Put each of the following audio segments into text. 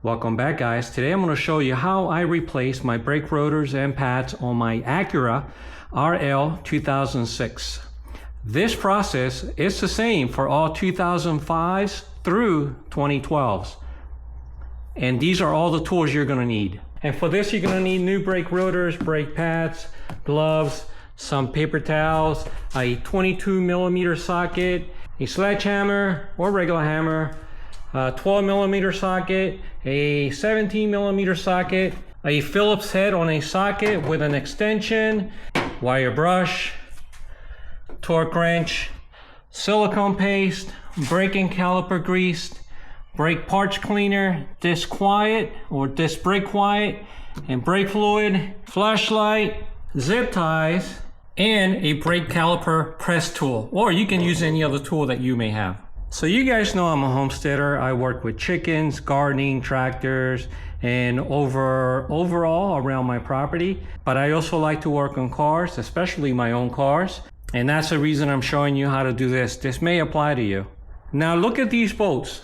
Welcome back, guys. Today I'm going to show you how I replace my brake rotors and pads on my Acura RL 2006. This process is the same for all 2005s through 2012s. And these are all the tools you're going to need. And for this, you're going to need new brake rotors, brake pads, gloves, some paper towels, a 22mm socket, a sledgehammer or regular hammer, a 12mm socket, a 17mm socket, a Phillips head on a socket with an extension, wire brush, torque wrench, silicone paste, braking caliper grease, brake parts cleaner, disc quiet or disc brake quiet, and brake fluid, flashlight, zip ties, and a brake caliper press tool, or you can use any other tool that you may have. So you guys know I'm a homesteader. I work with chickens, gardening, tractors, and overall around my property. But I also like to work on cars, especially my own cars. And that's the reason I'm showing you how to do this. This may apply to you. Now look at these bolts.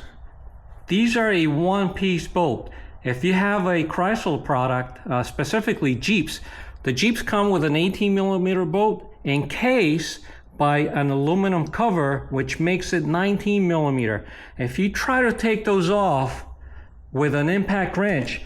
These are a one-piece bolt. If you have a Chrysler product, specifically Jeeps, the Jeeps come with an 18mm bolt encased by an aluminum cover, which makes it 19mm. If you try to take those off with an impact wrench,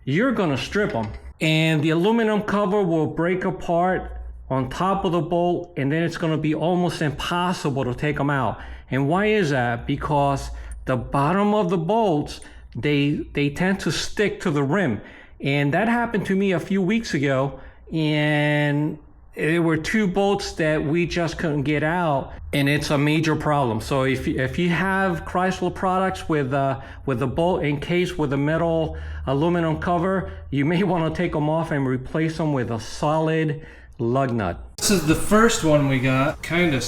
you're gonna strip them. And the aluminum cover will break apart on top of the bolt, and then it's gonna be almost impossible to take them out. And why is that? Because the bottom of the bolts, they tend to stick to the rim. And that happened to me a few weeks ago, and there were two bolts that we just couldn't get out, and it's a major problem. So if you have Chrysler products with the bolt encased with a metal aluminum cover, you may want to take them off and replace them with a solid lug nut. This is the first one we got. Kind of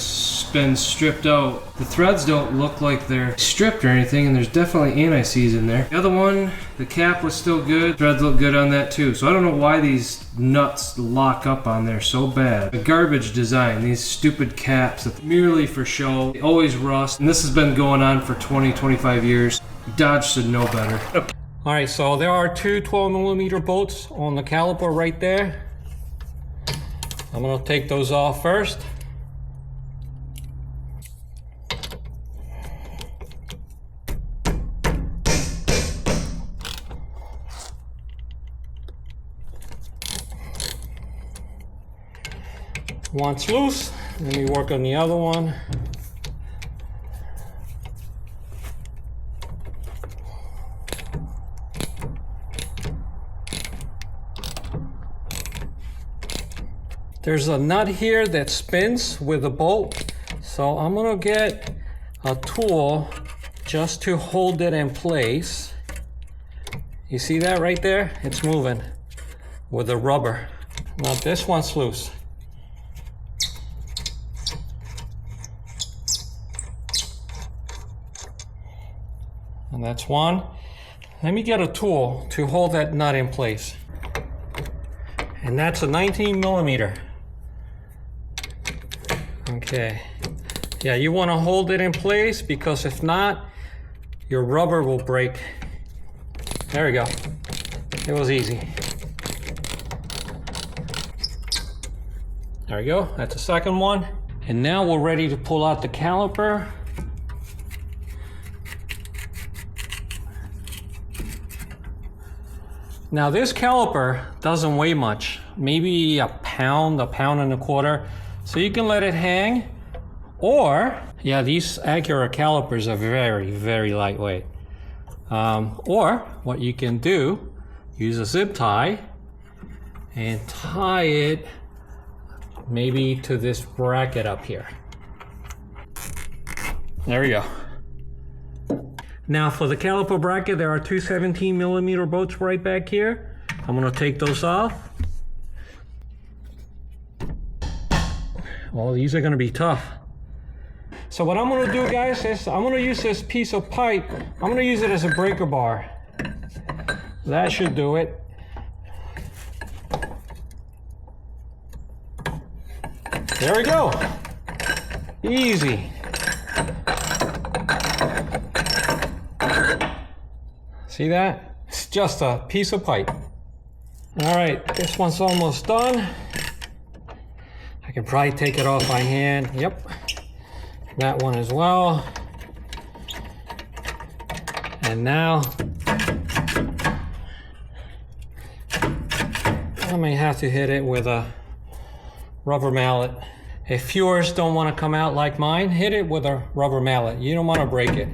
been stripped out. The threads don't look like they're stripped or anything, and there's definitely anti-seize in there. The other one, the cap was still good. Threads look good on that too. So I don't know why these nuts lock up on there so bad. A garbage design, these stupid caps that merely for show. They always rust, and this has been going on for 20-25 years. Dodge should know better. All right, so there are two 12mm bolts on the caliper right there. I'm going to take those off first. One's loose. Let me work on the other one. There's a nut here that spins with a bolt, so I'm gonna get a tool just to hold it in place. You see that right there? It's moving with the rubber. Now this one's loose. And that's one. Let me get a tool to hold that nut in place. And that's a 19mm. Okay, yeah, you want to hold it in place, because if not, your rubber will break. There we go. It was easy. There we go. That's the second one. And now we're ready to pull out the caliper. Now this caliper doesn't weigh much, maybe a pound and a quarter. So you can let it hang, or, yeah, these Acura calipers are very, very lightweight. Or what you can do, use a zip tie and tie it maybe to this bracket up here. There we go. Now for the caliper bracket, there are two 17mm bolts right back here. I'm gonna take those off. Well, these are gonna be tough. So what I'm gonna do, guys, is I'm gonna use this piece of pipe. I'm gonna use it as a breaker bar. That should do it. There we go. Easy. See that? It's just a piece of pipe. All right, this one's almost done. I can probably take it off by hand. Yep, that one as well. And now I may have to hit it with a rubber mallet. If yours don't want to come out like mine, hit it with a rubber mallet. You don't want to break it.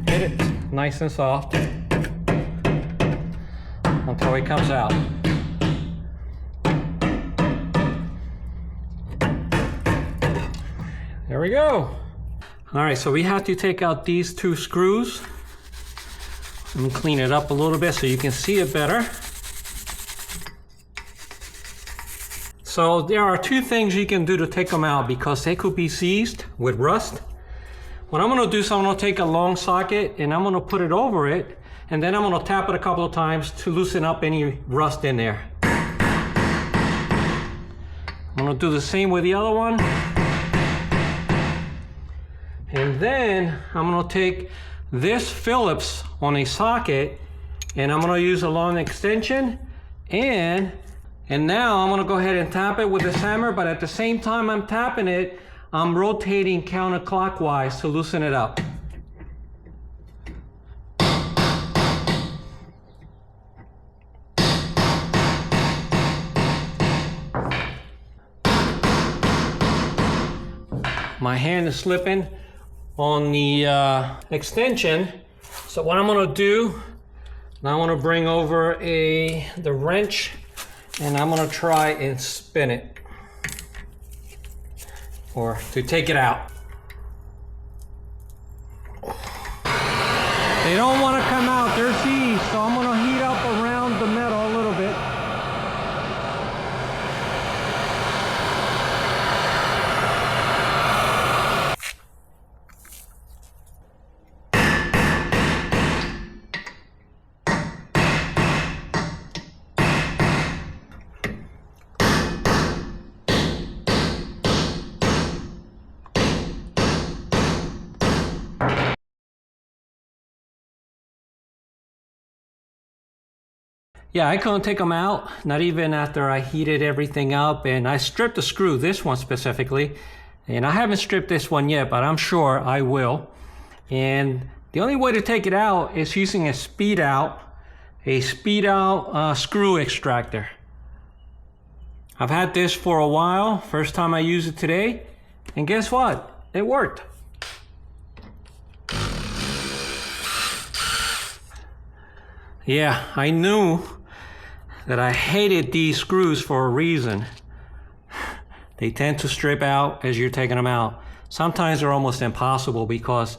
Hit it nice and soft until it comes out. There we go. All right, so we have to take out these two screws. Let me clean it up a little bit so you can see it better. So there are two things you can do to take them out because they could be seized with rust. What I'm gonna do is I'm gonna take a long socket and I'm gonna put it over it, and then I'm gonna tap it a couple of times to loosen up any rust in there. I'm gonna do the same with the other one. And then I'm gonna take this Phillips on a socket and I'm gonna use a long extension, and now I'm gonna go ahead and tap it with this hammer, but at the same time I'm tapping it, I'm rotating counterclockwise to loosen it up. My hand is slipping on the extension. So what I'm gonna do, now I'm gonna bring over the wrench and I'm gonna try and spin it, or to take it out. They don't wanna come out, they're seized, so I'm gonna heat up around the metal a little bit. Yeah, I couldn't take them out, not even after I heated everything up, and I stripped the screw, this one specifically, and I haven't stripped this one yet, but I'm sure I will. And the only way to take it out is using a speed out screw extractor. I've had this for a while, first time I used it today, and guess what? It worked. Yeah, I knew that I hated these screws for a reason. They tend to strip out as you're taking them out. Sometimes they're almost impossible because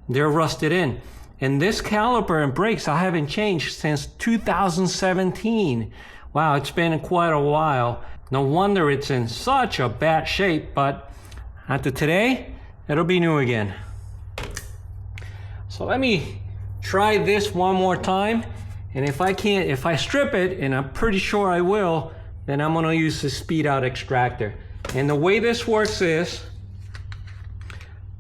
they're rusted in. And this caliper and brakes I haven't changed since 2017. Wow, it's been quite a while. No wonder it's in such a bad shape, but after today, it'll be new again. So let me try this one more time. And if I strip it, and I'm pretty sure I will, then I'm gonna use the speed out extractor. And the way this works is,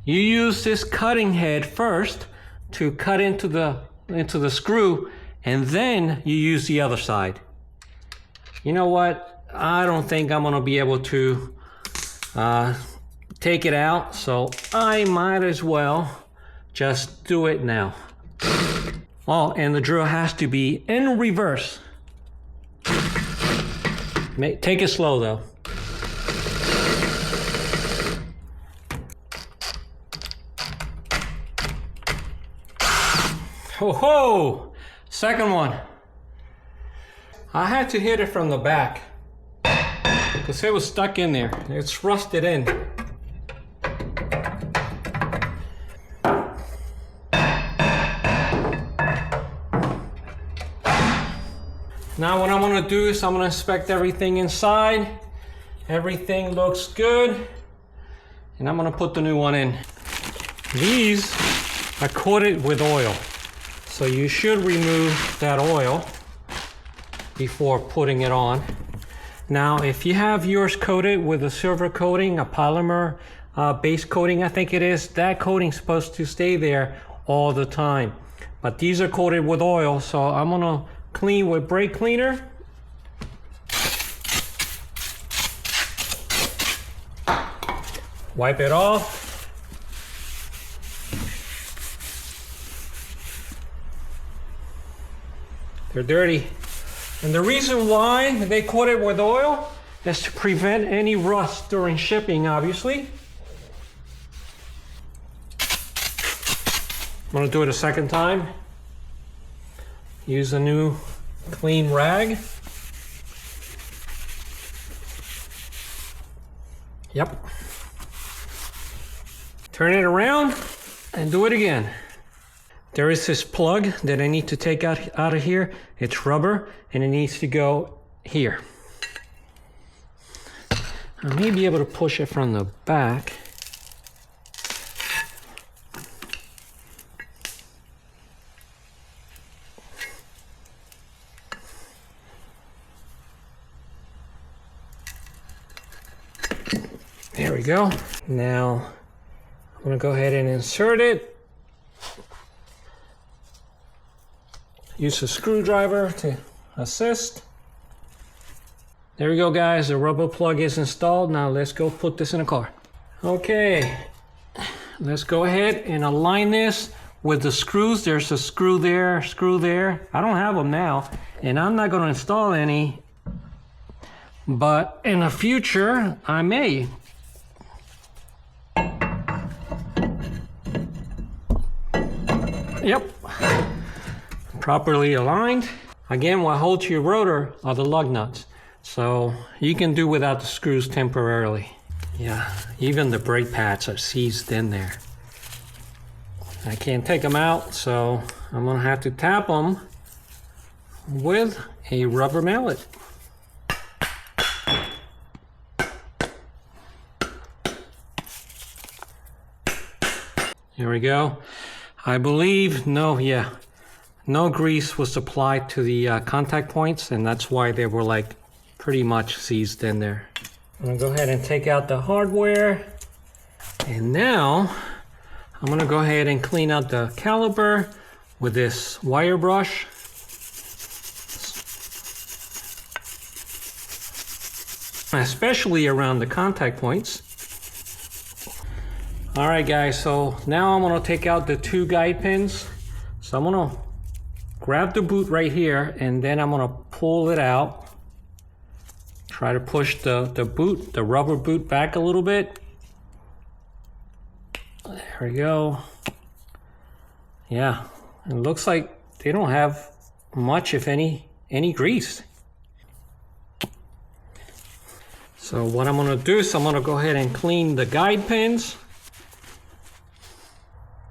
you use this cutting head first to cut into the screw, and then you use the other side. You know what? I don't think I'm gonna be able to take it out, so I might as well just do it now. Oh, and the drill has to be in reverse. Take it slow though. Ho ho! Second one. I had to hit it from the back because it was stuck in there. It's rusted in. Now what I'm gonna do is I'm gonna inspect everything inside. Everything looks good. And I'm gonna put the new one in. These are coated with oil. So you should remove that oil before putting it on. Now, if you have yours coated with a silver coating, a polymer base coating, I think it is, that coating's supposed to stay there all the time. but these are coated with oil, so I'm gonna clean with brake cleaner. Wipe it off. They're dirty. And the reason why they coat it with oil is to prevent any rust during shipping, obviously. I'm gonna do it a second time. Use a new clean rag. Yep. Turn it around and do it again. There is this plug that I need to take out of here. It's rubber and it needs to go here. I may be able to push it from the back. There we go. Now I'm gonna go ahead and insert it. Use a screwdriver to assist. There we go, guys. The rubber plug is installed. Now let's go put this in a car. Okay, let's go ahead and align this with the screws. There's a screw there, screw there. I don't have them now, and I'm not gonna install any, but in the future, I may. Yep. Properly aligned. Again, what holds your rotor are the lug nuts. So you can do without the screws temporarily. Yeah, even the brake pads are seized in there. I can't take them out, so I'm gonna have to tap them with a rubber mallet. Here we go. I believe, no grease was applied to the contact points, and that's why they were like pretty much seized in there. I'm gonna go ahead and take out the hardware, and now I'm gonna go ahead and clean out the caliper with this wire brush. Especially around the contact points. All right, guys, so now I'm gonna take out the 2 guide pins. So I'm gonna grab the boot right here, and then I'm gonna pull it out. Try to push the rubber boot back a little bit. There we go. Yeah, it looks like they don't have much, if any grease. So what I'm gonna do is I'm gonna go ahead and clean the guide pins.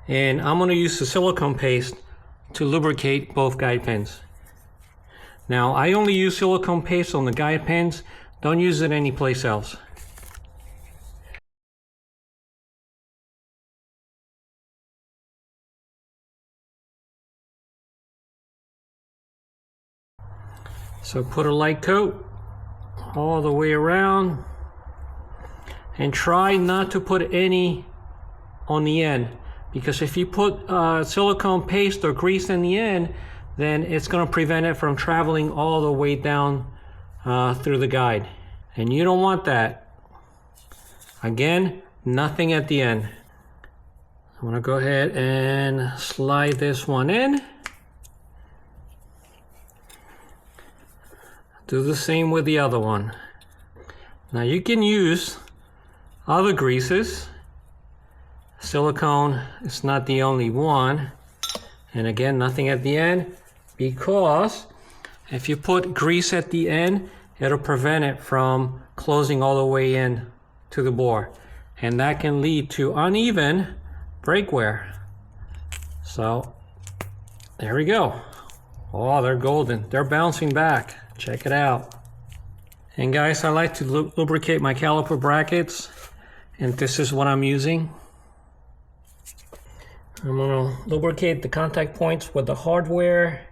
And I'm going to use the silicone paste to lubricate both guide pins. Now, I only use silicone paste on the guide pins. Don't use it anyplace else. So put a light coat all the way around, and try not to put any on the end. Because if you put silicone paste or grease in the end, then it's going to prevent it from traveling all the way down through the guide. And you don't want that. Again, nothing at the end. I'm going to go ahead and slide this one in. Do the same with the other one. Now you can use other greases. Silicone is not the only one, and again, nothing at the end, because if you put grease at the end, it'll prevent it from closing all the way in to the bore, and that can lead to uneven brake wear. So there we go. Oh, they're golden. They're bouncing back. Check it out. And guys, I like to lubricate my caliper brackets, and this is what I'm using. I'm going to lubricate the contact points with the hardware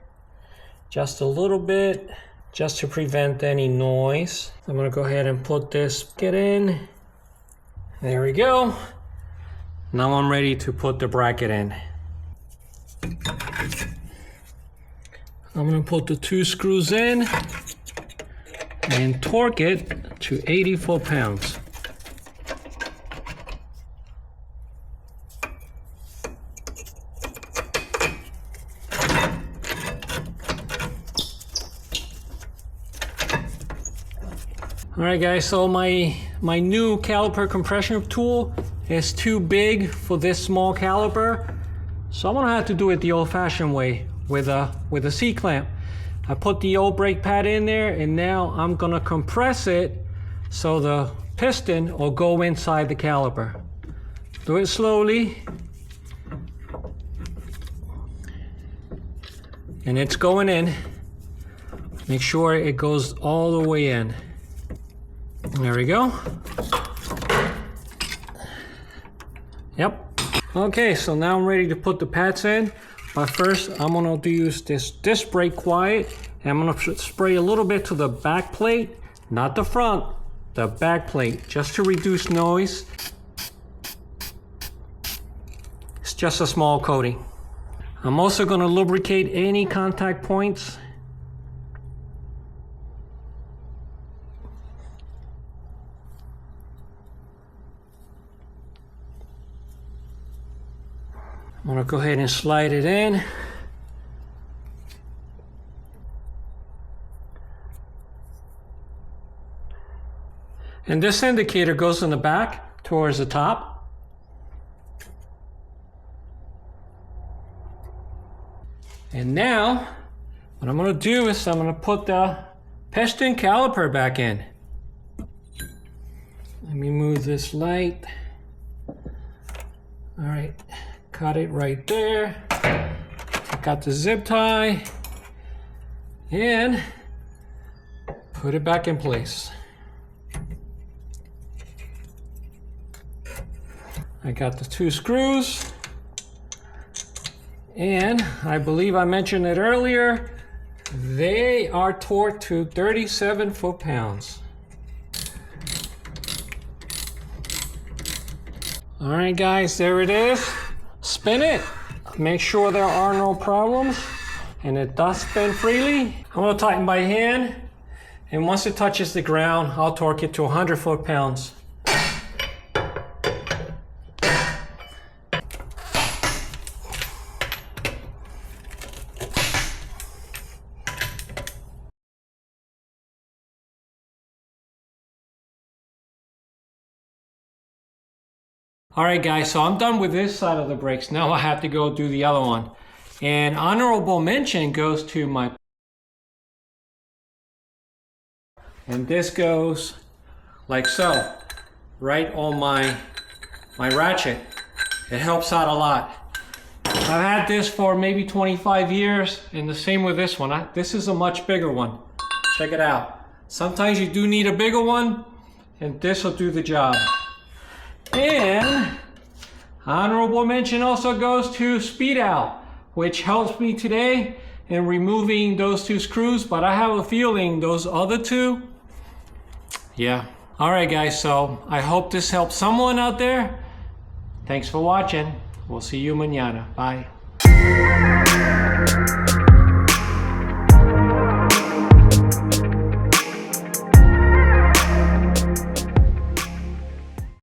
just a little bit, just to prevent any noise. I'm going to go ahead and put this bracket in. There we go. Now I'm ready to put the bracket in. I'm gonna put the 2 screws in and torque it to 80 foot-pounds. Alright guys, so my new caliper compression tool is too big for this small caliper. So I'm gonna have to do it the old-fashioned way with a C-clamp. I put the old brake pad in there, and now I'm gonna compress it so the piston will go inside the caliper. Do it slowly. And it's going in. Make sure it goes all the way in. There we go. Yep. Okay, so now I'm ready to put the pads in. But first, I'm gonna use this disc brake quiet, and I'm gonna spray a little bit to the back plate, not the front, the back plate, just to reduce noise. It's just a small coating. I'm also gonna lubricate any contact points. I'm gonna go ahead and slide it in. And this indicator goes in the back towards the top. And now, what I'm gonna do is I'm gonna put the piston caliper back in. Let me move this light. All right. Cut it right there. Take out the zip tie and put it back in place. I got the 2 screws, and I believe I mentioned it earlier, they are torqued to 37 foot-pounds. All right guys, there it is. Spin it, make sure there are no problems, and it does spin freely. I'm gonna tighten by hand, and once it touches the ground, I'll torque it to 100 foot-pounds. All right guys, so I'm done with this side of the brakes. Now I have to go do the other one. And honorable mention goes to my... And this goes like so, right on my ratchet. It helps out a lot. I've had this for maybe 25 years, and the same with this one. This is a much bigger one. Check it out. Sometimes you do need a bigger one, and this will do the job. And honorable mention also goes to Speed Out, which helps me today in removing those 2 screws, but I have a feeling those other 2, yeah. All right guys, so I hope this helps someone out there. Thanks for watching. We'll see you mañana. Bye.